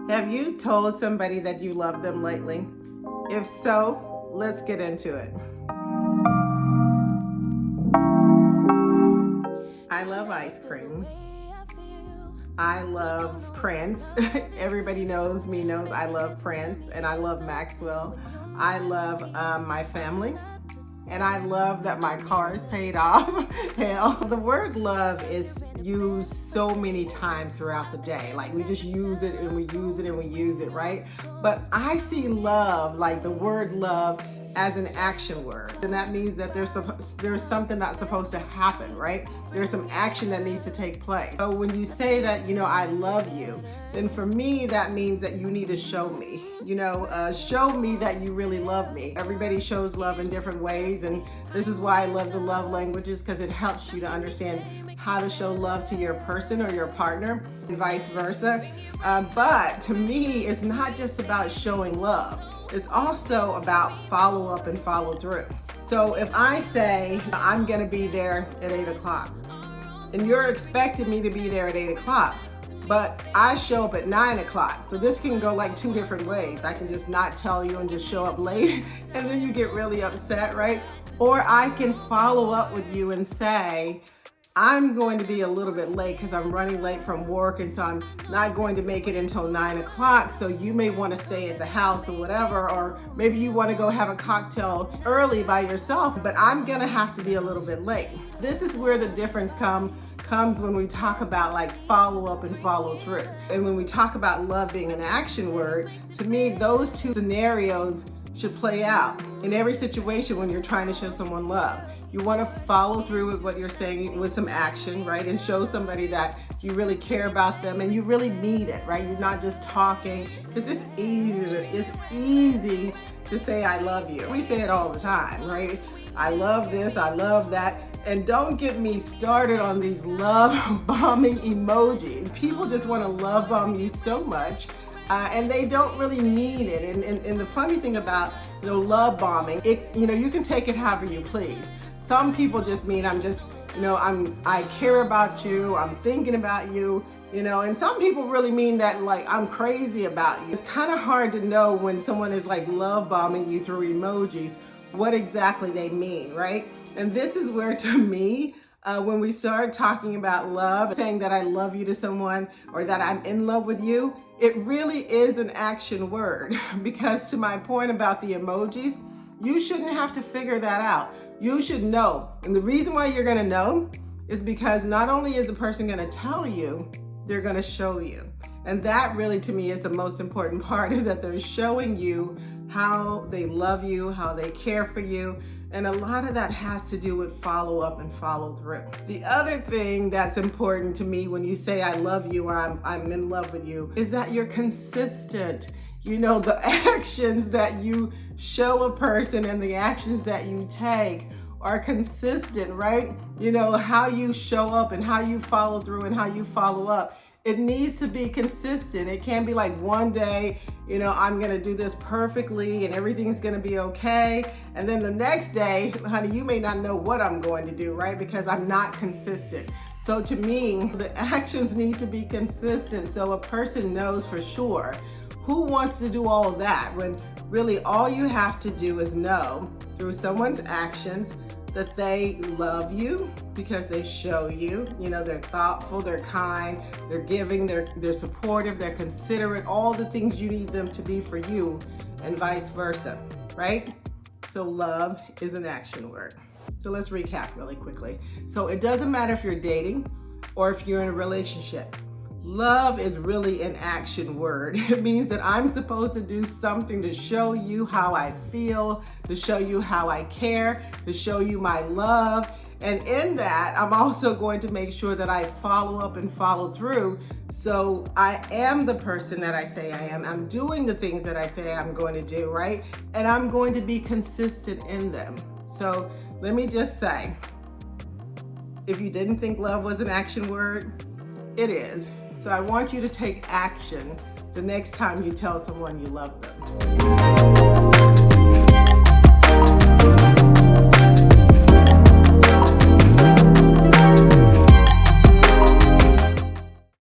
Have you told somebody that you love them lately? If so, let's get into it. I love ice cream. I love Prince. Everybody knows me knows I love Prince, and I love Maxwell. I love my family. And I love that my car is paid off. Hell, the word love is used so many times throughout the day. Like we just use it and we use it and we use it, right? But I see love, like the word love, as an action word. And that means that there's something that's supposed to happen, right? There's some action that needs to take place. So when you say that, I love you, then for me, that means that you need to show me, show me that you really love me. Everybody shows love in different ways. And this is why I love the love languages, because it helps you to understand how to show love to your person or your partner and vice versa. But to me, it's not just about showing love. It's also about follow up and follow through. So if I say I'm gonna be there at 8 o'clock and you're expecting me to be there at 8 o'clock, but I show up at 9 o'clock. So this can go like two different ways. I can just not tell you and just show up late and then you get really upset, right? Or I can follow up with you and say, I'm going to be a little bit late because I'm running late from work, and so I'm not going to make it until 9 o'clock. So you may want to stay at the house or whatever, or maybe you want to go have a cocktail early by yourself, but I'm going to have to be a little bit late. This is where the difference comes when we talk about like follow up and follow through. And when we talk about love being an action word, to me, those two scenarios should play out in every situation when you're trying to show someone love. You want to follow through with what you're saying with some action, right? And show somebody that you really care about them and you really mean it, right? You're not just talking, because it's easy to say I love you. We say it all the time, right? I love this, I love that. And don't get me started on these love bombing emojis. People just want to love bomb you so much. And they don't really mean it. And the funny thing about love bombing, you can take it however you please. Some people just mean I care about you, I'm thinking about you, and some people really mean that like I'm crazy about you. It's kind of hard to know when someone is like love bombing you through emojis what exactly they mean, right? And this is where, to me, when we start talking about love, saying that I love you to someone or that I'm in love with you, it really is an action word. Because to my point about the emojis, you shouldn't have to figure that out. You should know. And the reason why you're gonna know is because not only is the person gonna tell you, they're gonna show you. And that really, to me, is the most important part, is that they're showing you how they love you, how they care for you. And a lot of that has to do with follow up and follow through. The other thing that's important to me when you say I love you or I'm in love with you is that you're consistent. The actions that you show a person and the actions that you take are consistent, right? How you show up and how you follow through and how you follow up. It needs to be consistent. It can't be like one day, I'm gonna do this perfectly and everything's gonna be okay. And then the next day, honey, you may not know what I'm going to do, right? Because I'm not consistent. So to me, the actions need to be consistent so a person knows for sure. Who wants to do all of that when really all you have to do is know through someone's actions that they love you because they show you, they're thoughtful, they're kind, they're giving, they're supportive, they're considerate, all the things you need them to be for you, and vice versa, right? So love is an action word. So let's recap really quickly. So it doesn't matter if you're dating or if you're in a relationship. Love is really an action word. It means that I'm supposed to do something to show you how I feel, to show you how I care, to show you my love. And in that, I'm also going to make sure that I follow up and follow through. So I am the person that I say I am. I'm doing the things that I say I'm going to do, right? And I'm going to be consistent in them. So let me just say, if you didn't think love was an action word, it is. So I want you to take action the next time you tell someone you love them.